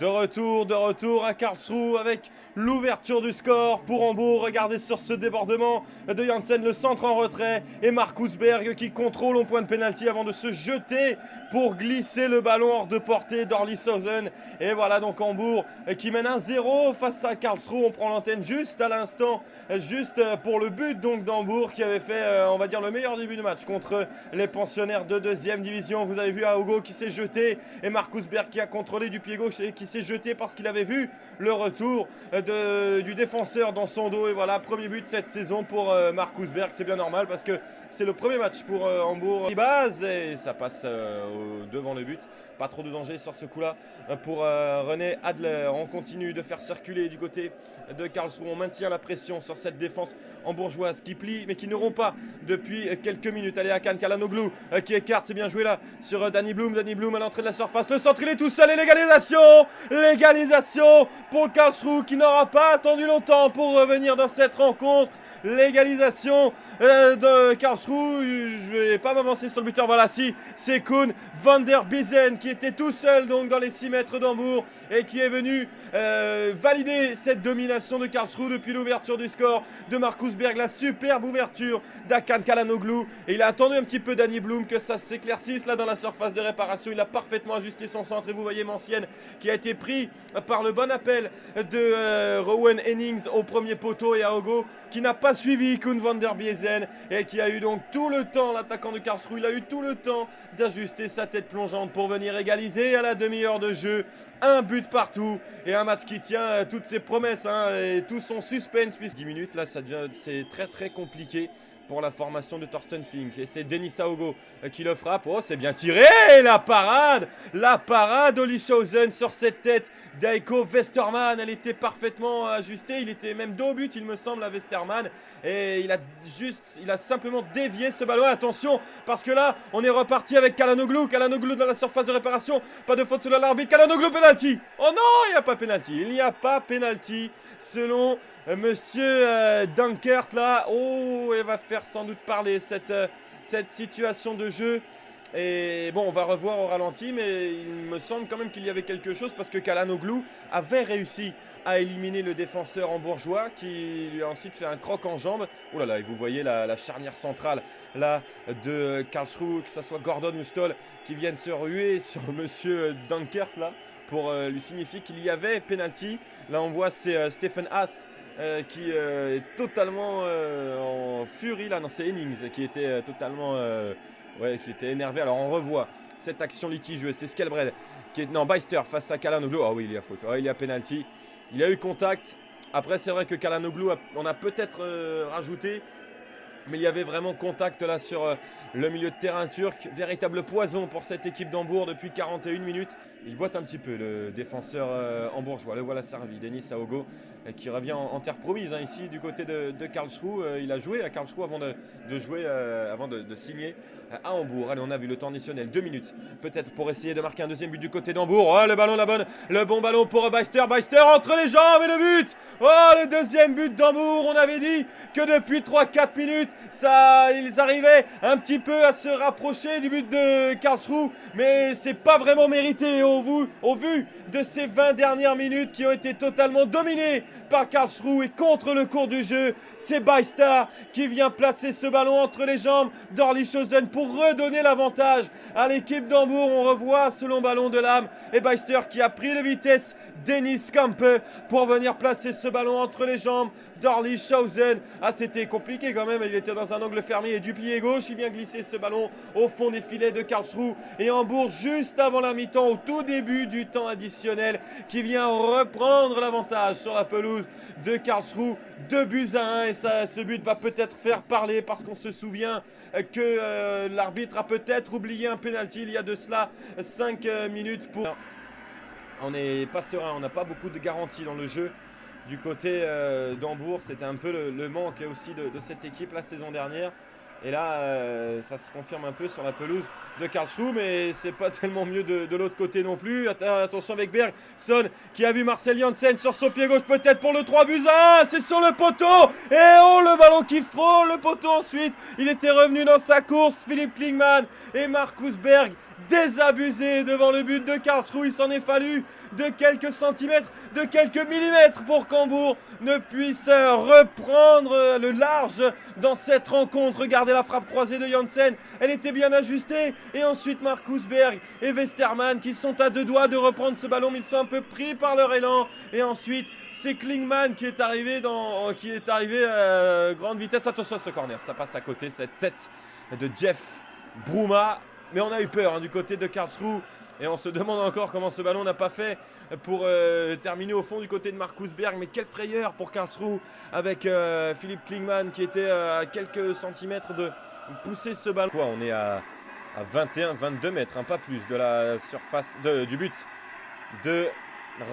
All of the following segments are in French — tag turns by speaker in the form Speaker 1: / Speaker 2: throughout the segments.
Speaker 1: De retour à Karlsruhe avec l'ouverture du score pour Hambourg. Regardez sur ce débordement de Janssen, le centre en retrait et Marcus Berg qui contrôle au point de pénalty avant de se jeter pour glisser le ballon hors de portée d'Orlishausen. Et voilà donc Hambourg qui mène 1-0 face à Karlsruhe. On prend l'antenne juste à l'instant, juste pour le but donc d'Hambourg qui avait fait, on va dire, le meilleur début de match contre les pensionnaires de deuxième division. Vous avez vu Aogo qui s'est jeté et Marcus Berg qui a contrôlé du pied gauche et qui s'est jeté parce qu'il avait vu le retour du défenseur dans son dos. Et voilà, premier but cette saison pour Marcus Berg. C'est bien normal parce que c'est le premier match pour Hambourg. Il base et ça passe devant le but. Pas trop de danger sur ce coup-là pour René Adler. On continue de faire circuler du côté de Karlsruhe. On maintient la pression sur cette défense hambourgeoise qui plie mais qui ne rompt pas depuis quelques minutes. Allez, Hakan Çalhanoğlu qui écarte. C'est bien joué là sur Danny Blum. Danny Blum à l'entrée de la surface. Le centre, il est tout seul et l'égalisation pour Karlsruhe qui n'aura pas attendu longtemps pour revenir dans cette rencontre. L'égalisation de Karlsruhe. Je vais pas m'avancer sur le buteur. Voilà, si c'est Koen van der Biesen qui était tout seul donc dans les 6 mètres d'Hambourg et qui est venu valider cette domination de Karlsruhe depuis l'ouverture du score de Marcus Berg. La superbe ouverture d'Hakan Çalhanoğlu et il a attendu un petit peu Danny Blum que ça s'éclaircisse là dans la surface de réparation. Il a parfaitement ajusté son centre et vous voyez Mancienne qui a été pris par le bon appel de Rowan Hennings au premier poteau et Aogo qui n'a pas suivi Koen van der Biesen et qui a eu donc tout le temps, l'attaquant de Karlsruhe, il a eu tout le temps d'ajuster sa tête plongeante pour venir égaliser à la demi-heure de jeu. Un but partout et un match qui tient toutes ses promesses et tout son suspense. 10 minutes là, c'est très très compliqué pour la formation de Thorsten Fink. Et c'est Denis Aogo qui le frappe. Oh, c'est bien tiré. La parade d'Orlishausen sur cette tête d'Heiko Westermann. Elle était parfaitement ajustée. Il était même dos au but, il me semble, à Westermann. Et il a simplement dévié ce ballon. Attention, parce que là, on est reparti avec Çalhanoğlu. Çalhanoğlu dans la surface de réparation. Pas de faute sur l'arbitre. Çalhanoğlu, penalty. Oh non, il n'y a pas penalty. Il n'y a pas penalty selon Monsieur Dankert là. Oh, il va faire sans doute parler cette situation de jeu. Et bon, on va revoir au ralenti, mais il me semble quand même qu'il y avait quelque chose parce que Çalhanoğlu avait réussi à éliminer le défenseur hambourgeois qui lui a ensuite fait un croc en jambe. Oh là là, et vous voyez la charnière centrale là de Karlsruhe, que ce soit Gordon ou Stoll qui viennent se ruer sur Monsieur Dankert là pour lui signifier qu'il y avait penalty. Là on voit c'est Stephen Haas qui est totalement en furie là. Non, c'est Hennings qui était totalement qui était énervé. Alors on revoit cette action litigieuse. C'est Skjelbred qui est... Non, Beister face à Çalhanoğlu. Ah oui, il y a faute. Ah, il y a penalty. Il y a eu contact. Après, c'est vrai que Çalhanoğlu, on a peut-être rajouté. Mais il y avait vraiment contact là sur le milieu de terrain turc. Véritable poison pour cette équipe d'Hambourg depuis 41 minutes. Il boite un petit peu le défenseur hambourgeois. Le voilà servi. Denis Aogo qui revient en terre promise ici du côté de Karlsruhe. Il a joué à Karlsruhe avant de signer à Hambourg. Allez, on a vu le temps additionnel. 2 minutes peut-être pour essayer de marquer un deuxième but du côté d'Hambourg. Oh, le bon ballon pour Beister. Beister entre les jambes et le but. Oh, le deuxième but d'Hambourg. On avait dit que depuis 3-4 minutes, ils arrivaient un petit peu à se rapprocher du but de Karlsruhe, mais c'est pas vraiment mérité au vu de ces 20 dernières minutes qui ont été totalement dominées par Karlsruhe et contre le cours du jeu. C'est Beister qui vient placer ce ballon entre les jambes d'Orlishausen pour redonner l'avantage à l'équipe d'Hambourg. On revoit ce long ballon de l'âme et Beister qui a pris de vitesse Dennis Kampe pour venir placer ce ballon entre les jambes d'Orlishausen. Ah, c'était compliqué quand même, il était dans un angle fermé et du pied gauche, il vient glisser ce ballon au fond des filets de Karlsruhe et Hambourg juste avant la mi-temps, au tout début du temps additionnel, qui vient reprendre l'avantage sur la pelouse de Karlsruhe. 2-1 et ce but va peut-être faire parler parce qu'on se souvient que l'arbitre a peut-être oublié un penalty il y a de cela 5 minutes pour... On n'est pas serein, on n'a pas beaucoup de garanties dans le jeu. Du côté d'Hambourg, c'était un peu le manque aussi de cette équipe la saison dernière. Et là, ça se confirme un peu sur la pelouse de Karlsruhe, mais c'est pas tellement mieux de l'autre côté non plus. Attention avec Bergson qui a vu Marcel Janssen sur son pied gauche, peut-être pour le 3-1. C'est sur le poteau. Et oh, le ballon qui frôle le poteau ensuite. Il était revenu dans sa course, Philippe Klingman et Marcus Berg désabusé devant le but de Karlsruhe. Il s'en est fallu de quelques centimètres, de quelques millimètres pour qu'Hambourg ne puisse reprendre le large dans cette rencontre. Regardez la frappe croisée de Janssen, elle était bien ajustée. Et ensuite Marcus Berg et Westermann qui sont à deux doigts de reprendre ce ballon, mais ils sont un peu pris par leur élan. Et ensuite c'est Klingman qui est arrivé à grande vitesse. Attention à ce corner, ça passe à côté, cette tête de Jeff Brouma. Mais on a eu peur du côté de Karlsruhe. Et on se demande encore comment ce ballon n'a pas fait pour terminer au fond du côté de Marcus Berg. Mais quelle frayeur pour Karlsruhe avec Philippe Klingman qui était à quelques centimètres de pousser ce ballon. On est à 21-22 mètres, pas plus de la surface du but de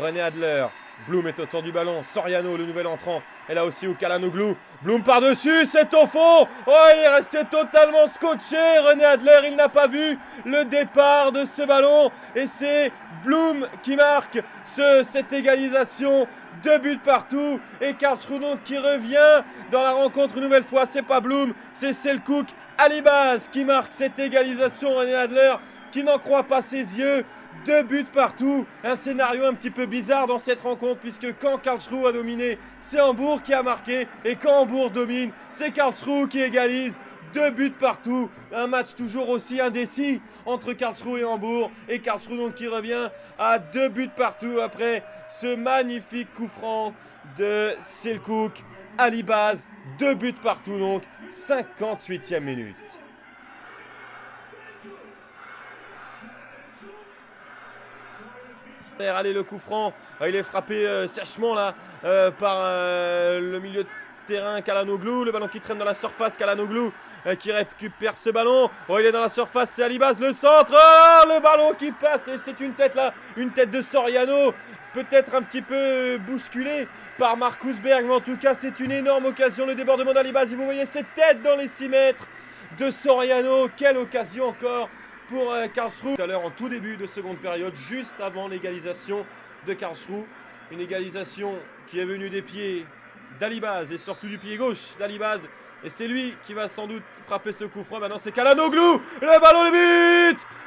Speaker 1: René Adler. Blum est autour du ballon, Soriano le nouvel entrant, et là aussi Kalanoglou, Blum par-dessus, c'est au fond. Oh, il est resté totalement scotché, René Adler, il n'a pas vu le départ de ce ballon, et c'est Blum qui marque cette égalisation, 2 buts partout, et Karlsruhe donc qui revient dans la rencontre une nouvelle fois. C'est pas Blum, c'est Selçuk Alibaz qui marque cette égalisation. René Adler qui n'en croit pas ses yeux. 2 buts partout, un scénario un petit peu bizarre dans cette rencontre, puisque quand Karlsruhe a dominé, c'est Hambourg qui a marqué, et quand Hambourg domine, c'est Karlsruhe qui égalise. 2 buts partout, un match toujours aussi indécis entre Karlsruhe et Hambourg, et Karlsruhe donc qui revient à 2 buts partout après ce magnifique coup franc de Selçuk Alibaz. 2 buts partout donc, 58e minute. Allez, le coup franc, il est frappé sèchement là par le milieu de terrain Kalanoglou, le ballon qui traîne dans la surface, Kalanoglou qui récupère ce ballon. Oh, il est dans la surface, c'est Alibaz, le centre, le ballon qui passe, et c'est une tête là, une tête de Soriano, peut-être un petit peu bousculée par Marcus Berg, mais en tout cas c'est une énorme occasion, le débordement d'Alibaz, et vous voyez cette tête dans les 6 mètres de Soriano. Quelle occasion encore pour Karlsruhe. Tout à l'heure en tout début de seconde période, juste avant l'égalisation de Karlsruhe. Une égalisation qui est venue des pieds d'Alibaz et surtout du pied gauche d'Alibaz. Et c'est lui qui va sans doute frapper ce coup franc. Maintenant c'est Kalanoglou, le ballon,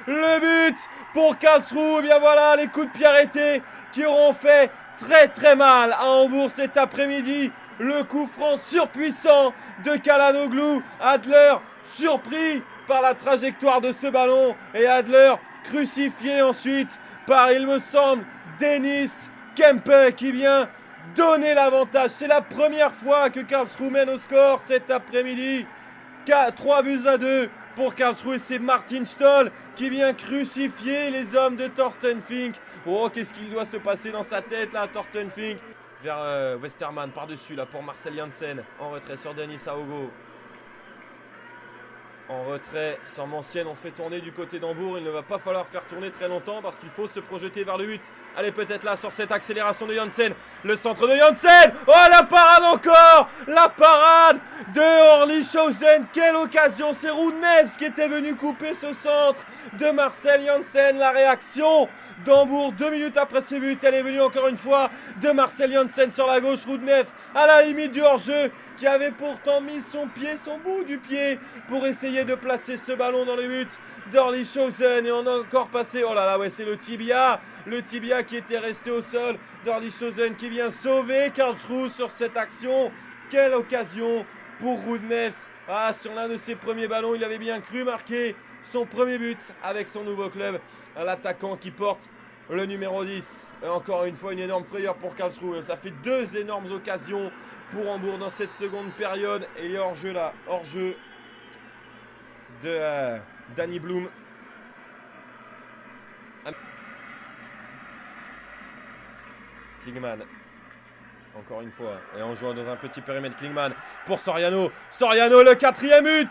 Speaker 1: le but pour Karlsruhe. Et bien voilà les coups de pied arrêtés qui auront fait très très mal à Hambourg cet après-midi. Le coup franc surpuissant de Kalanoglou. Adler surpris par la trajectoire de ce ballon, et Adler crucifié ensuite par, il me semble, Denis Kempe qui vient donner l'avantage. C'est la première fois que Karlsruhe mène au score cet après-midi. 3 buts à 2 pour Karlsruhe, et c'est Martin Stoll qui vient crucifier les hommes de Thorsten Fink. Oh, qu'est-ce qu'il doit se passer dans sa tête là, Thorsten Fink. Vers Westermann par-dessus là pour Marcel Janssen, en retrait sur Denis Aogo. En retrait sur Mancienne, on fait tourner du côté d'Hambourg. Il ne va pas falloir faire tourner très longtemps parce qu'il faut se projeter vers le 8. Allez, peut-être là sur cette accélération de Janssen. Le centre de Janssen. Oh, la parade encore. La parade de Orlichausen. Quelle occasion. C'est Roudnevs qui était venu couper ce centre de Marcel Janssen. La réaction d'Hambourg 2 minutes après ce but, elle est venue encore une fois de Marcel Janssen sur la gauche. Roudnevs à la limite du hors-jeu, qui avait pourtant mis son bout du pied pour essayer de placer ce ballon dans le but d'Orlichausen, et on a encore passé, oh là là, ouais, c'est le tibia qui était resté au sol d'Orlichausen qui vient sauver Karlsruhe sur cette action. Quelle occasion pour Roudnevs. Sur l'un de ses premiers ballons, il avait bien cru marquer son premier but avec son nouveau club. L'attaquant qui porte le numéro 10. Et encore une fois, une énorme frayeur pour Karlsruhe. Ça fait 2 énormes occasions pour Hambourg dans cette seconde période. Et il y a hors-jeu là. Hors-jeu de Danny Blum. Klingman. Encore une fois. Et en jouant dans un petit périmètre, Klingman pour Soriano. Soriano, le 4e but.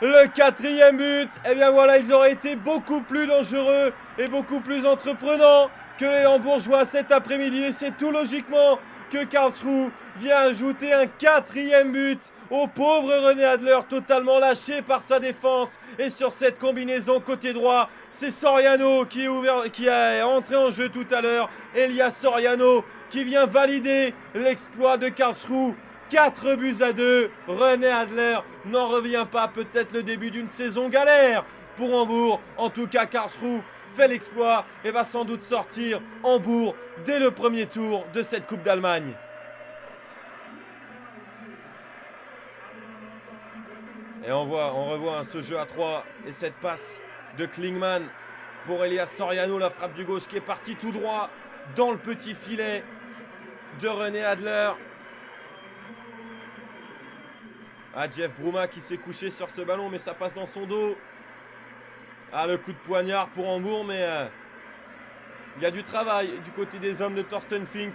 Speaker 1: Le 4e but, et bien voilà, ils auraient été beaucoup plus dangereux et beaucoup plus entreprenants que les Hambourgeois cet après-midi. Et c'est tout logiquement que Karlsruhe vient ajouter un 4e but au pauvre René Adler, totalement lâché par sa défense. Et sur cette combinaison côté droit, c'est Soriano qui est entré en jeu tout à l'heure. Elias Soriano qui vient valider l'exploit de Karlsruhe. 4 buts à 2, René Adler n'en revient pas, peut-être le début d'une saison galère pour Hambourg. En tout cas, Karlsruhe fait l'exploit et va sans doute sortir Hambourg dès le premier tour de cette Coupe d'Allemagne. Et on revoit ce jeu à 3 et cette passe de Klingman pour Elias Soriano, la frappe du gauche qui est partie tout droit dans le petit filet de René Adler. Ah, Jeff Brouma qui s'est couché sur ce ballon, mais ça passe dans son dos. Ah, le coup de poignard pour Hambourg, mais il y a du travail du côté des hommes de Thorsten Fink.